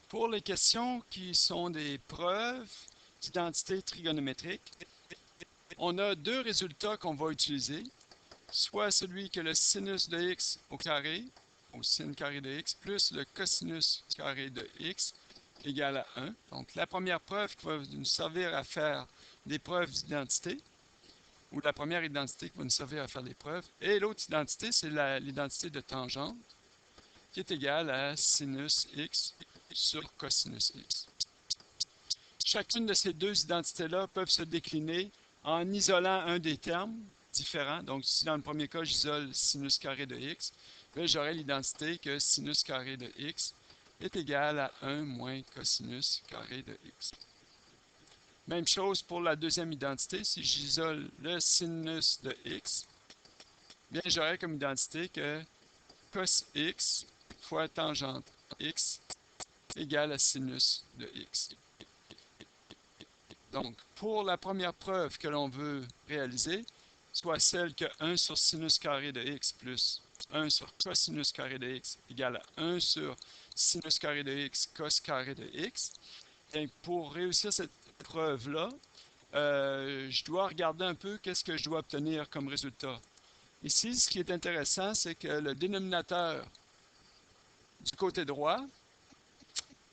Pour les questions qui sont des preuves d'identité trigonométrique, on a deux résultats qu'on va utiliser, soit celui que le sinus de x au carré, au sin carré de x, plus le cosinus carré de x égale à 1. Donc, la première preuve qui va nous servir à faire des preuves d'identité, ou la première identité qui va nous servir à faire des preuves, et l'autre identité, c'est l'identité de tangente, qui est égale à sinus x sur cosinus x. Chacune de ces deux identités-là peuvent se décliner en isolant un des termes différents. Donc, si dans le premier cas, j'isole sinus carré de x, j'aurai l'identité que sinus carré de x est égal à 1 moins cosinus carré de x. Même chose pour la deuxième identité. Si j'isole le sinus de x, bien, j'aurai comme identité que cos x fois tangente x égale à sinus de x. Donc, pour la première preuve que l'on veut réaliser, soit celle que 1 sur sinus carré de x plus 1 sur cosinus carré de x égale à 1 sur sinus carré de x cos carré de x, et pour réussir cette preuve-là, je dois regarder un peu qu'est-ce que je dois obtenir comme résultat. Ici, ce qui est intéressant, c'est que le dénominateur du côté droit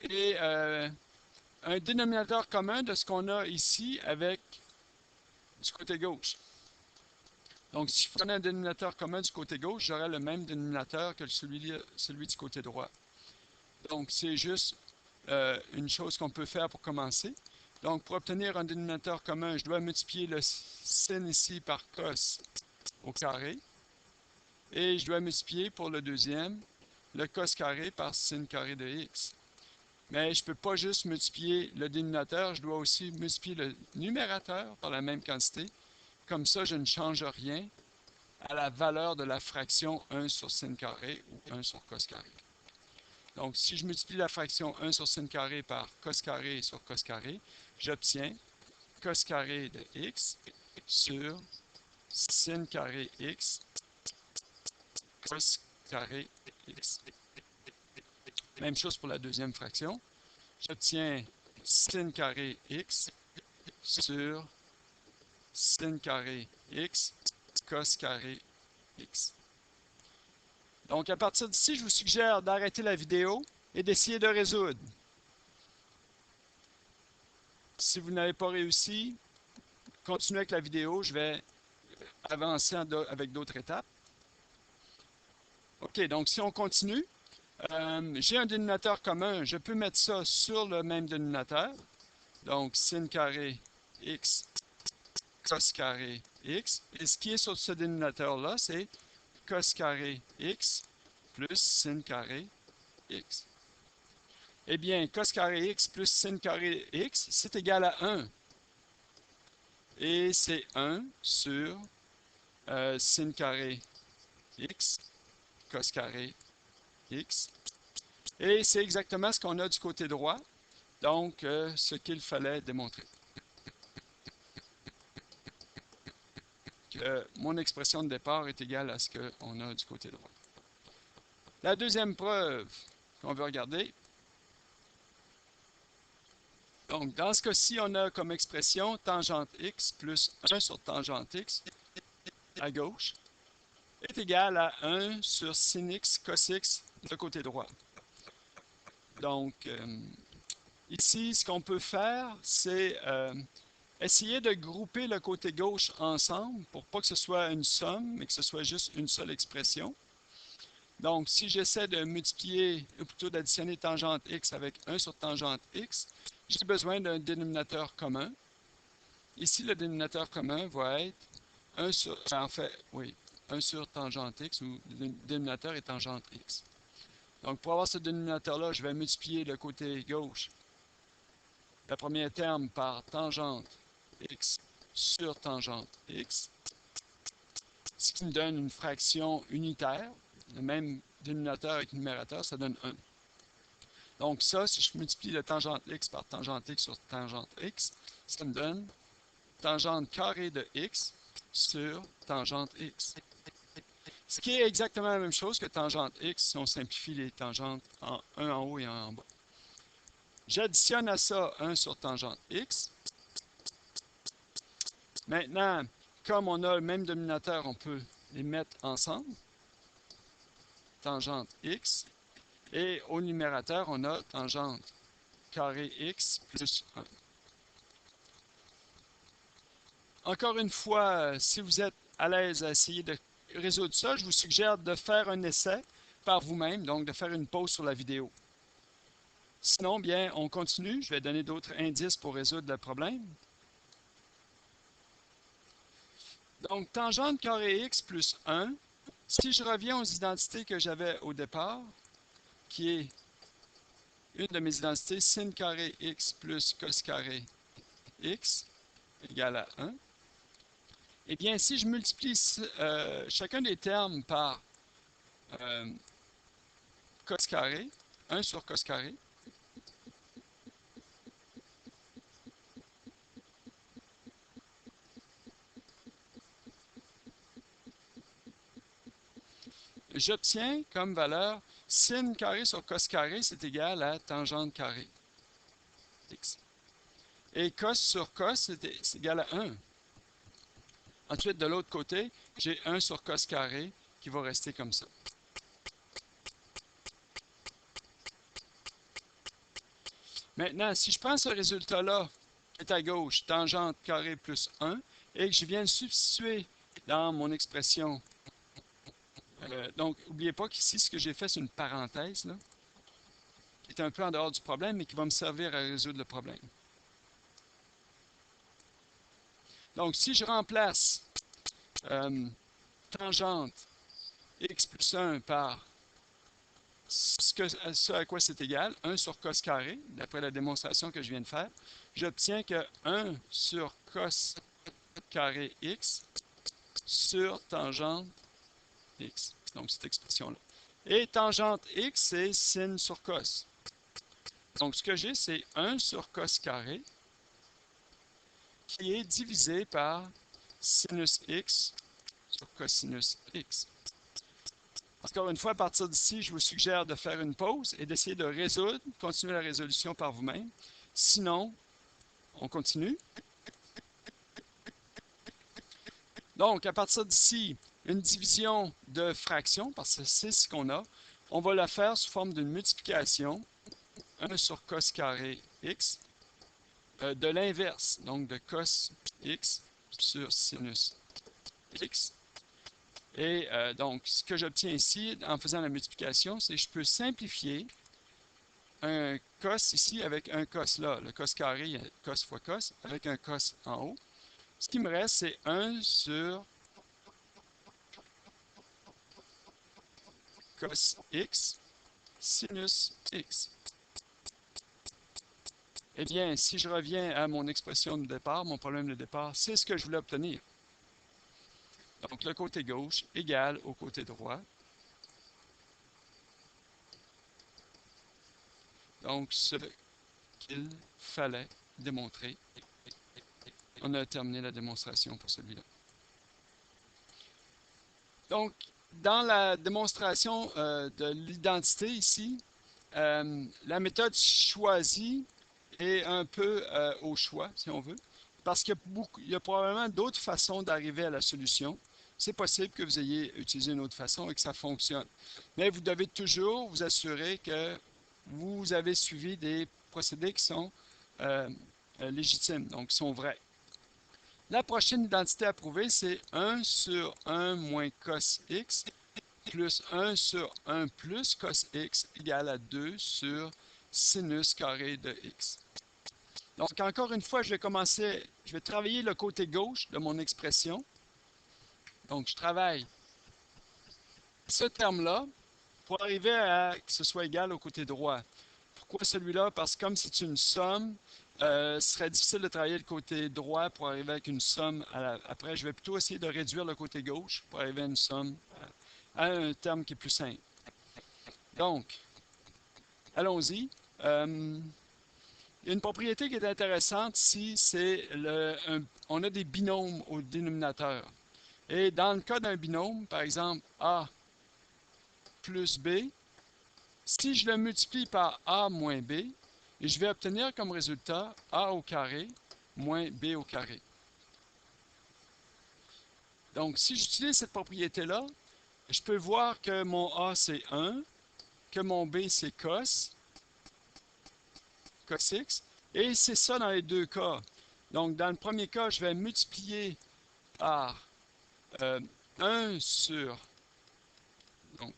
est un dénominateur commun de ce qu'on a ici avec du côté gauche. Donc, si je prenais un dénominateur commun du côté gauche, j'aurais le même dénominateur que celui du côté droit. Donc, c'est juste une chose qu'on peut faire pour commencer. Donc, pour obtenir un dénominateur commun, je dois multiplier le sin ici par cos au carré. Et je dois multiplier pour le deuxième, le cos carré par sin carré de x. Mais je ne peux pas juste multiplier le dénominateur, je dois aussi multiplier le numérateur par la même quantité. Comme ça, je ne change rien à la valeur de la fraction 1 sur sin carré ou 1 sur cos carré. Donc, si je multiplie la fraction 1 sur sin carré par cos carré sur cos carré, j'obtiens cos carré de x sur sin carré x cos carré x. Même chose pour la deuxième fraction. J'obtiens sin carré x sur sin carré x cos carré x. Donc, à partir d'ici, je vous suggère d'arrêter la vidéo et d'essayer de résoudre. Si vous n'avez pas réussi, continuez avec la vidéo. Je vais avancer avec d'autres étapes. OK, donc si on continue, j'ai un dénominateur commun. Je peux mettre ça sur le même dénominateur. Donc, sin carré x cos carré x. Et ce qui est sur ce dénominateur-là, c'est cos carré x plus sin carré x. Eh bien, cos carré x plus sin carré x, c'est égal à 1. Et c'est 1 sur sin carré x, cos carré x. Et c'est exactement ce qu'on a du côté droit, donc ce qu'il fallait démontrer. Que mon expression de départ est égale à ce qu'on a du côté droit. La deuxième preuve qu'on veut regarder, donc dans ce cas-ci, on a comme expression tangente x plus 1 sur tangente x à gauche est égal à 1 sur sin x cos x de côté droit. Donc, ici, ce qu'on peut faire, c'est essayer de grouper le côté gauche ensemble pour pas que ce soit une somme, mais que ce soit juste une seule expression. Donc, si j'essaie de multiplier, ou plutôt d'additionner tangente x avec 1 sur tangente x, j'ai besoin d'un dénominateur commun. Ici, le dénominateur commun va être 1 sur, en fait, oui, 1 sur tangente x, où le dénominateur est tangente x. Donc, pour avoir ce dénominateur-là, je vais multiplier le côté gauche, le premier terme, par tangente x sur tangente x, ce qui me donne une fraction unitaire. Le même dénominateur avec numérateur, ça donne 1. Donc ça, si je multiplie le tangente x par tangente x sur tangente x, ça me donne tangente carrée de x sur tangente x. Ce qui est exactement la même chose que tangente x si on simplifie les tangentes en un en haut et un en bas. J'additionne à ça 1 sur tangente x. Maintenant, comme on a le même dénominateur, on peut les mettre ensemble. Tangente x. Et au numérateur, on a tangente carré x plus 1. Encore une fois, si vous êtes à l'aise à essayer de résoudre ça, je vous suggère de faire un essai par vous-même, donc de faire une pause sur la vidéo. Sinon, bien, on continue. Je vais donner d'autres indices pour résoudre le problème. Donc, tangente carré x plus 1. Si je reviens aux identités que j'avais au départ, qui est une de mes identités, sin carré x plus cos carré x égale à 1, eh bien, si je multiplie chacun des termes par cos carré, 1 sur cos carré, j'obtiens comme valeur sin carré sur cos carré, c'est égal à tangente carré x. Et cos sur cos, c'est égal à 1. Ensuite, de l'autre côté, j'ai 1 sur cos carré qui va rester comme ça. Maintenant, si je prends ce résultat-là, qui est à gauche, tangente carré plus 1, et que je viens le substituer dans mon expression, donc, n'oubliez pas qu'ici, ce que j'ai fait, c'est une parenthèse, là, qui est un peu en dehors du problème, mais qui va me servir à résoudre le problème. Donc, si je remplace tangente x plus 1 par ce à quoi c'est égal, 1 sur cos carré, d'après la démonstration que je viens de faire, j'obtiens que 1 sur cos carré x sur tangente x. Donc, cette expression-là. Et tangente x, c'est sin sur cos. Donc, ce que j'ai, c'est 1 sur cos carré qui est divisé par sinus x sur cosinus x. Encore une fois, à partir d'ici, je vous suggère de faire une pause et d'essayer de résoudre, continuer la résolution par vous-même. Sinon, on continue. Donc, à partir d'ici, une division de fraction, parce que c'est ce qu'on a, on va la faire sous forme d'une multiplication, 1 sur cos carré x, de l'inverse, donc de cos x sur sinus x. Et donc, ce que j'obtiens ici, en faisant la multiplication, c'est que je peux simplifier un cos ici avec un cos là. Le cos carré, cos fois cos, avec un cos en haut. Ce qui me reste, c'est 1 sur cos x sinus x. Eh bien, si je reviens à mon expression de départ, mon problème de départ, c'est ce que je voulais obtenir. Donc, le côté gauche égale au côté droit. Donc, ce qu'il fallait démontrer. On a terminé la démonstration pour celui-là. Donc, dans la démonstration de l'identité ici, la méthode choisie est un peu au choix, si on veut, parce qu'il y a probablement d'autres façons d'arriver à la solution. C'est possible que vous ayez utilisé une autre façon et que ça fonctionne. Mais vous devez toujours vous assurer que vous avez suivi des procédés qui sont légitimes, donc qui sont vrais. La prochaine identité à prouver, c'est 1 sur 1 moins cos x plus 1 sur 1 plus cos x égale à 2 sur sinus carré de x. Donc, encore une fois, je vais travailler le côté gauche de mon expression. Donc, je travaille ce terme-là pour arriver à que ce soit égal au côté droit. Pourquoi celui-là? Parce que comme c'est une somme, ce serait difficile de travailler le côté droit pour arriver avec une somme. Après, je vais plutôt essayer de réduire le côté gauche pour arriver à une somme, à un terme qui est plus simple. Donc, allons-y. Il y a une propriété qui est intéressante ici, c'est on a des binômes au dénominateur. Et dans le cas d'un binôme, par exemple A plus B, si je le multiplie par A moins B, et je vais obtenir comme résultat a au carré moins b au carré. Donc, si j'utilise cette propriété-là, je peux voir que mon a c'est 1, que mon b c'est cos x, et c'est ça dans les deux cas. Donc, dans le premier cas, je vais multiplier par 1 sur... Donc,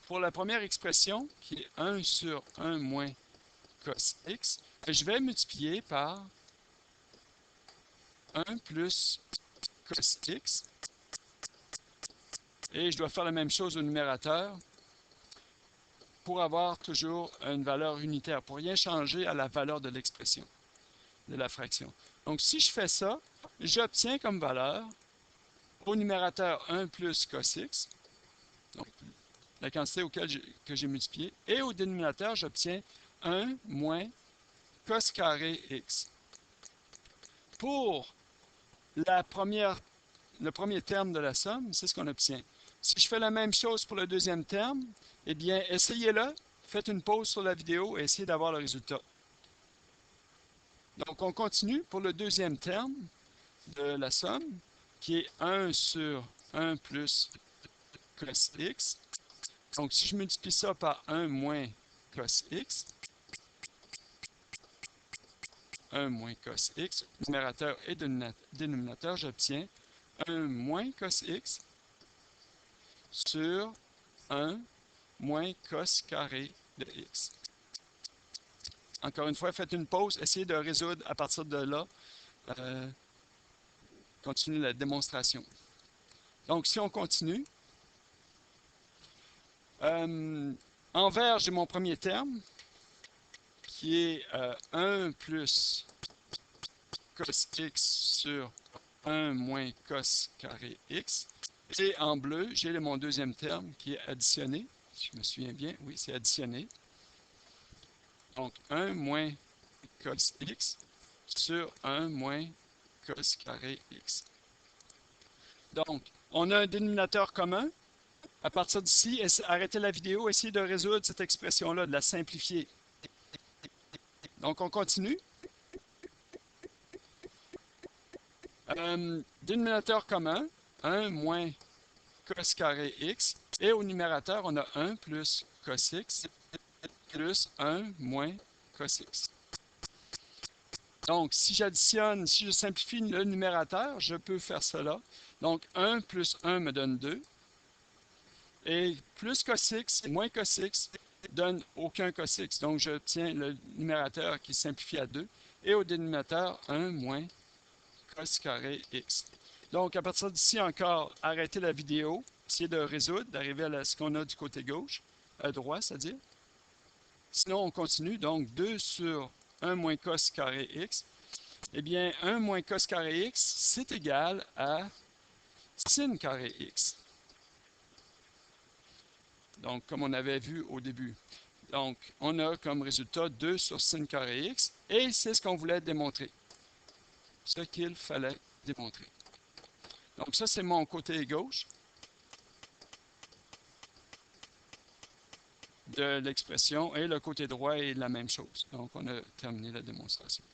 pour la première expression, qui est 1 sur 1 moins cos x, je vais multiplier par 1 plus cos x, et je dois faire la même chose au numérateur pour avoir toujours une valeur unitaire, pour rien changer à la valeur de l'expression, de la fraction. Donc, si je fais ça, j'obtiens comme valeur au numérateur 1 plus cos x, donc la quantité que j'ai multiplié, et au dénominateur, j'obtiens 1 moins cos carré x. Pour le premier terme de la somme, c'est ce qu'on obtient. Si je fais la même chose pour le deuxième terme, eh bien, essayez-le, faites une pause sur la vidéo et essayez d'avoir le résultat. Donc, on continue pour le deuxième terme de la somme, qui est 1 sur 1 plus cos x. Donc, si je multiplie ça par 1 moins cos x, 1 moins cos x, numérateur et dénominateur, j'obtiens 1 moins cos x sur 1 moins cos carré de x. Encore une fois, faites une pause, essayez de résoudre à partir de là. Continuez la démonstration. Donc, si on continue, en vert, j'ai mon premier terme, qui est 1 plus cos x sur 1 moins cos carré x. Et en bleu, j'ai mon deuxième terme qui est additionné. Si je me souviens bien, oui, c'est additionné. Donc, 1 moins cos x sur 1 moins cos carré x. Donc, on a un dénominateur commun. À partir d'ici, arrêtez la vidéo, essayez de résoudre cette expression-là, de la simplifier. Donc, on continue. Dénominateur commun, 1 moins cos carré x. Et au numérateur, on a 1 plus cos x plus 1 moins cos x. Donc, si j'additionne, si je simplifie le numérateur, je peux faire cela. Donc, 1 plus 1 me donne 2. Et plus cos x moins cos x donne aucun cos x. Donc, j'obtiens le numérateur qui simplifie à 2. Et au dénominateur, 1 moins cos carré x. Donc, à partir d'ici encore, arrêtez la vidéo, essayez de résoudre, d'arriver à ce qu'on a du côté gauche, à droite, c'est-à-dire. Sinon, on continue. Donc, 2 sur 1 moins cos carré x. Eh bien, 1 moins cos carré x, c'est égal à sin carré x. Donc, comme on avait vu au début. Donc, on a comme résultat 2 sur sin carré x, et c'est ce qu'on voulait démontrer. Ce qu'il fallait démontrer. Donc, ça, c'est mon côté gauche de l'expression, et le côté droit est la même chose. Donc, on a terminé la démonstration.